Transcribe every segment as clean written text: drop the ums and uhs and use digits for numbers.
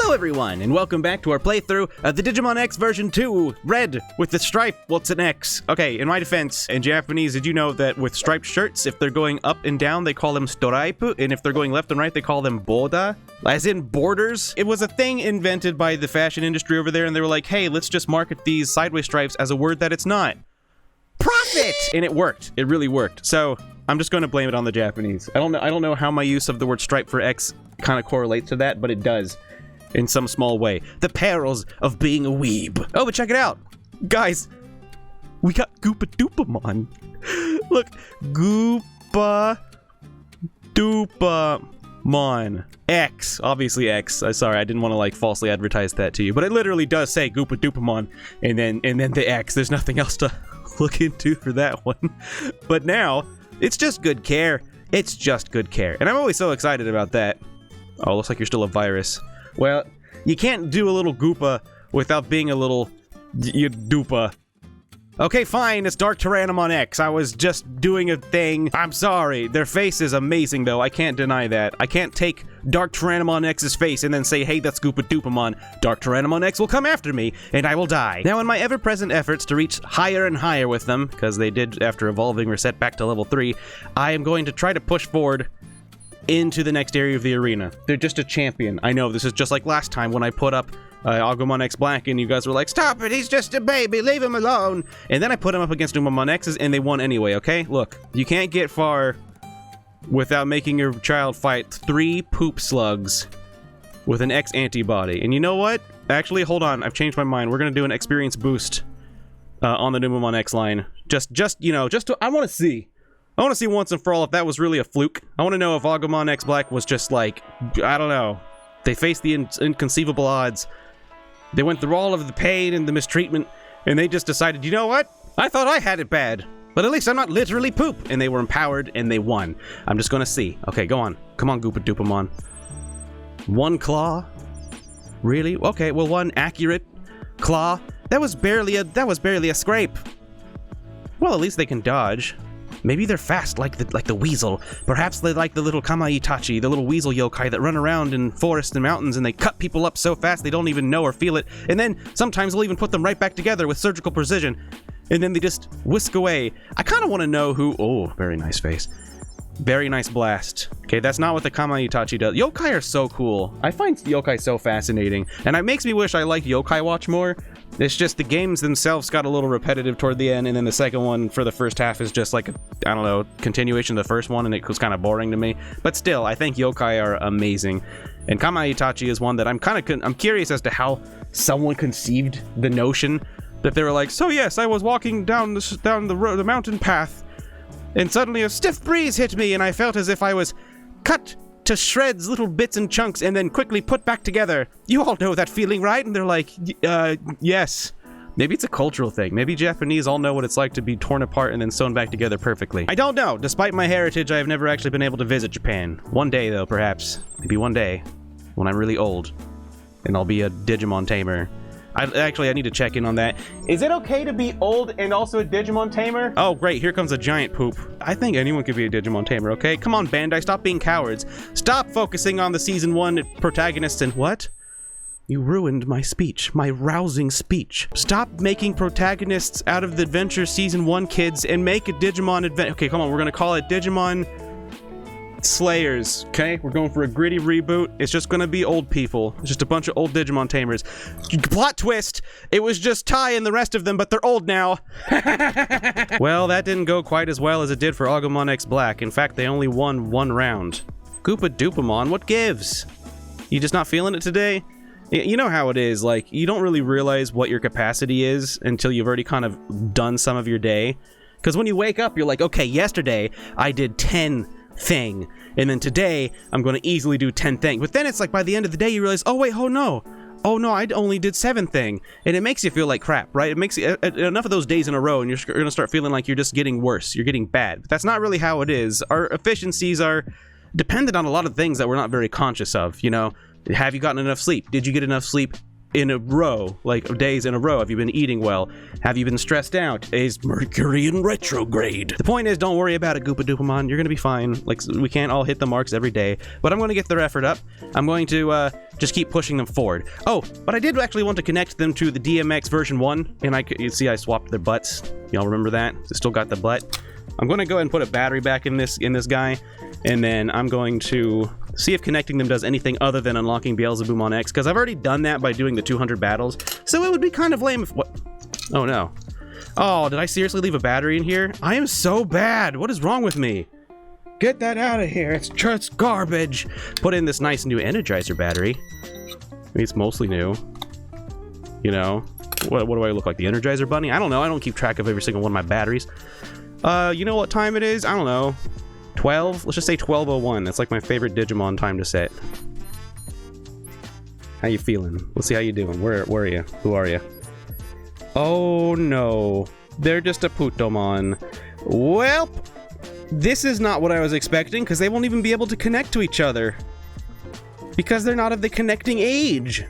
Hello everyone, and welcome back to our playthrough of the Digimon X version 2, red, with the stripe. Well, it's an X. Okay, in my defense, in Japanese, did you know that with striped shirts, if they're going up and down, they call them stripe, and if they're going left and right, they call them boda, as in borders? It was a thing invented by the fashion industry over there, and they were like, hey, let's just market these sideways stripes as a word that it's not. Profit! And it worked. It really worked. So, I'm just going to blame it on the Japanese. I don't know how my use of the word stripe for X kind of correlates to that, but it does. In some small way. The perils of being a weeb. Oh, but check it out. Guys, we got Goopamon. Look, Goopamon X. Obviously X. Sorry, I didn't want to like falsely advertise that to you, but it literally does say Goopamon and then the X. There's nothing else to look into for that one. But now, it's just good care. It's just good care. And I'm always so excited about that. Oh, looks like you're still a virus. Well, you can't do a little Goopa without being a little dupa. Okay, fine, it's Dark Tyrannomon X. I was just doing a thing. I'm sorry. Their face is amazing, though. I can't deny that. I can't take Dark Tyrannomon X's face and then say, hey, that's Goopamon. Dark Tyrannomon X will come after me, and I will die. Now, in my ever-present efforts to reach higher and higher with them, because they did, after evolving, reset back to level 3, I am going to try to push forward into the next area of the arena. They're just a champion. I know, this is just like last time when I put up Gomamon X Black and you guys were like, stop it, he's just a baby, leave him alone. And then I put him up against Gomamon X's and they won anyway, okay? Look, you can't get far without making your child fight 3 poop slugs with an X-antibody. And you know what? Actually, hold on, I've changed my mind. We're gonna do an experience boost on the Gomamon X line. I wanna see once and for all if that was really a fluke. I want to know if Gomamon X Black was just like, I don't know. They faced the inconceivable odds. They went through all of the pain and the mistreatment, and they just decided, you know what? I thought I had it bad, but at least I'm not literally poop. And they were empowered, and they won. I'm just gonna see. Okay, go on. Come on, Goopamon. 1 claw? Really? Okay, well, 1 accurate claw. That was barely a scrape. Well, at least they can dodge. Maybe they're fast like the weasel. Perhaps they like the little Kamaitachi, the little weasel yokai that run around in forests and mountains and they cut people up so fast they don't even know or feel it. And then sometimes they'll even put them right back together with surgical precision. And then they just whisk away. I kind of want to know who... Oh, very nice face. Very nice blast. Okay, that's not what the Kamaitachi does. Yokai are so cool. I find yokai so fascinating. And it makes me wish I liked Yokai Watch more. It's just the games themselves got a little repetitive toward the end, and then the second one for the first half is just like, I don't know, continuation of the first one, and it was kind of boring to me. But still, I think yokai are amazing. And Kamaitachi is one that I'm curious as to how someone conceived the notion that they were like, so yes, I was walking down the mountain path, and suddenly a stiff breeze hit me, and I felt as if I was cut to shreds, little bits and chunks, and then quickly put back together. You all know that feeling, right? And they're like, yes. Maybe it's a cultural thing. Maybe Japanese all know what it's like to be torn apart and then sewn back together perfectly. I don't know. Despite my heritage, I have never actually been able to visit Japan. One day, though, perhaps. Maybe one day. When I'm really old. And I'll be a Digimon tamer. I need to check in on that. Is it okay to be old and also a Digimon tamer? Oh, great. Here comes a giant poop. I think anyone could be a Digimon tamer, okay? Come on, Bandai. Stop being cowards. Stop focusing on the Season 1 protagonists and what? You ruined my speech. My rousing speech. Stop making protagonists out of the Adventure Season 1 kids and make a Digimon adventure. Okay, come on. We're going to call it Digimon Slayers, okay? We're going for a gritty reboot. It's just gonna be old people. It's just a bunch of old Digimon tamers. Plot twist! It was just Tai and the rest of them, but they're old now. Well, that didn't go quite as well as it did for Gomamon X Black. In fact, they only won 1 round. Goopamon, what gives? You just not feeling it today? You know how it is, like, you don't really realize what your capacity is until you've already kind of done some of your day. Because when you wake up, you're like, okay, yesterday I did 10 thing, and then today I'm going to easily do 10 thing. But then it's like by the end of the day you realize, oh wait, oh no, I only did 7 thing, and it makes you feel like crap, right? It makes you enough of those days in a row and you're going to start feeling like you're just getting worse, you're getting bad. But that's not really how it is. Our efficiencies are dependent on a lot of things that we're not very conscious of, you know. Have you gotten enough sleep? Did you get enough sleep in a row, like days in a row? Have you been eating well? Have you been stressed out? Is Mercury in retrograde? The point is, don't worry about it, Goopamon. You're gonna be fine. Like, we can't all hit the marks every day, but I'm gonna get their effort up. I'm going to just keep pushing them forward. Oh, but I did actually want to connect them to the DMX version 1, and you see I swapped their butts. Y'all remember that? They still got the butt. I'm going to go ahead and put a battery back in this guy, and then I'm going to see if connecting them does anything other than unlocking Beelzebumon X, because I've already done that by doing the 200 battles, so it would be kind of lame if... What? Oh, no. Oh, did I seriously leave a battery in here? I am so bad. What is wrong with me? Get that out of here. It's just garbage. Put in this nice new Energizer battery. I mean, it's mostly new. You know, what do I look like? The Energizer Bunny? I don't know. I don't keep track of every single one of my batteries. You know what time it is? I don't know. 12? Let's just say 12:01. That's like my favorite Digimon time to set. How you feeling? Let's see how you doing. Where are you? Who are you? Oh no. They're just a Putomon. Welp! This is not what I was expecting, because they won't even be able to connect to each other. Because they're not of the connecting age.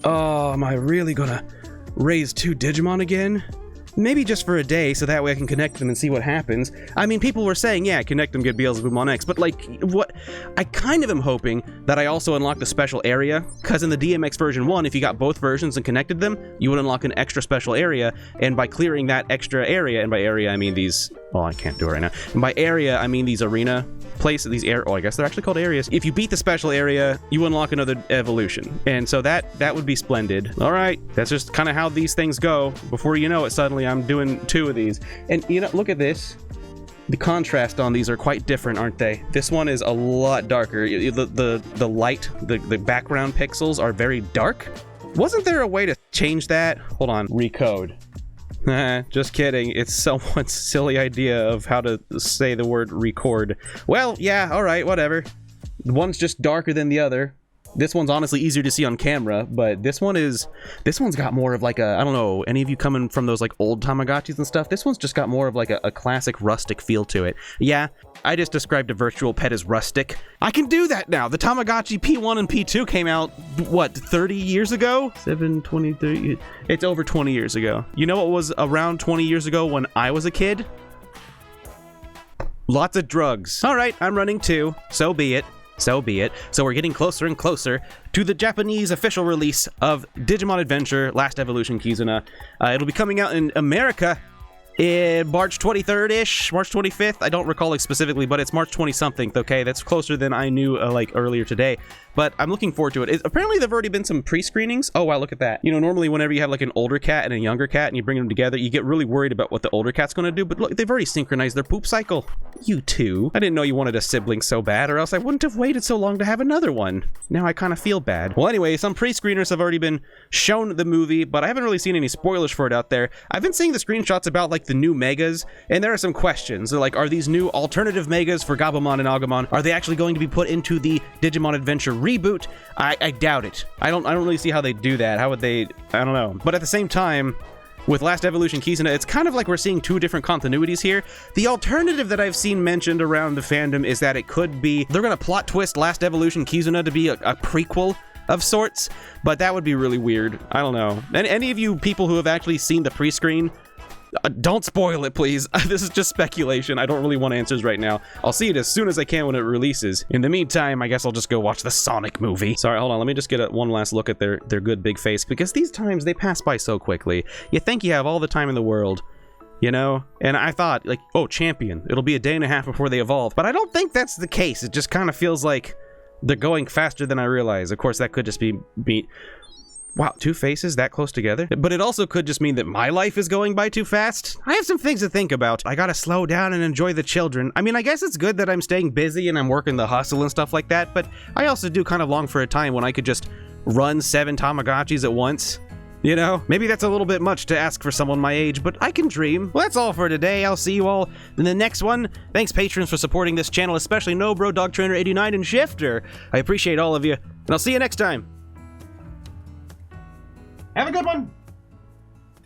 Oh, am I really gonna raise 2 Digimon again? Maybe just for a day, so that way I can connect them and see what happens. I mean, people were saying, yeah, connect them, get Beelzebumon X, but like, what? I kind of am hoping that I also unlock the special area, because in the DMX version 1, if you got both versions and connected them, you would unlock an extra special area, and by clearing that extra area, and by area I mean these, well, I can't do it right now, and by area I mean these arena places, oh, I guess they're actually called areas. If you beat the special area, you unlock another evolution, and so that would be splendid. All right, that's just kind of how these things go. Before you know it, suddenly I'm doing 2 of these, and you know, look at this. The contrast on these are quite different, aren't they? This one is a lot darker. The light, the background pixels are very dark. Wasn't there a way to change that? Hold on, recode. Just kidding. It's someone's silly idea of how to say the word record. Well, yeah, all right, whatever. One's just darker than the other. This one's honestly easier to see on camera, but this one's got more of like a, I don't know, any of you coming from those like old Tamagotchis and stuff? This one's just got more of like a classic rustic feel to it. Yeah, I just described a virtual pet as rustic. I can do that now. The Tamagotchi P1 and P2 came out, what, 30 years ago? 7, 20, 30, it's over 20 years ago. You know what was around 20 years ago when I was a kid? Lots of drugs. All right, I'm running 2, so be it. So be it. So we're getting closer and closer to the Japanese official release of Digimon Adventure Last Evolution Kizuna. It'll be coming out in America in March 23rd-ish, March 25th. I don't recall it specifically, but it's March 20-something, okay? That's closer than I knew, like, earlier today. But I'm looking forward to it. Apparently, there've already been some pre-screenings. Oh, wow, look at that. You know, normally whenever you have, like, an older cat and a younger cat and you bring them together, you get really worried about what the older cat's going to do. But look, they've already synchronized their poop cycle. You two. I didn't know you wanted a sibling so bad, or else I wouldn't have waited so long to have another one. Now I kind of feel bad. Well, anyway, some pre-screeners have already been shown the movie, but I haven't really seen any spoilers for it out there. I've been seeing the screenshots about, like, the new megas, and there are some questions. They're like, are these new alternative megas for Gomamon and Agumon? Are they actually going to be put into the Digimon Adventure reboot? I doubt it. I don't really see how they do that. How would they? I don't know. But at the same time, with Last Evolution Kizuna, it's kind of like we're seeing 2 different continuities here. The alternative that I've seen mentioned around the fandom is that it could be they're going to plot twist Last Evolution Kizuna to be a prequel of sorts, but that would be really weird. I don't know. And any of you people who have actually seen the pre-screen, don't spoil it, please. This is just speculation. I don't really want answers right now. I'll see it as soon as I can when it releases. In the meantime, I guess I'll just go watch the Sonic movie. Sorry, hold on. Let me just get one last look at their good big face, because these times, they pass by so quickly. You think you have all the time in the world, you know? And I thought, like, oh, champion. It'll be a day and a half before they evolve. But I don't think that's the case. It just kind of feels like they're going faster than I realize. Of course, that could just be me. Wow, 2 faces that close together? But it also could just mean that my life is going by too fast. I have some things to think about. I gotta slow down and enjoy the children. I mean, I guess it's good that I'm staying busy and I'm working the hustle and stuff like that, but I also do kind of long for a time when I could just run 7 Tamagotchis at once. You know, maybe that's a little bit much to ask for someone my age, but I can dream. Well, that's all for today. I'll see you all in the next one. Thanks, patrons, for supporting this channel, especially Nobro, Dog Trainer 89, and Shifter. I appreciate all of you, and I'll see you next time. Have a good one!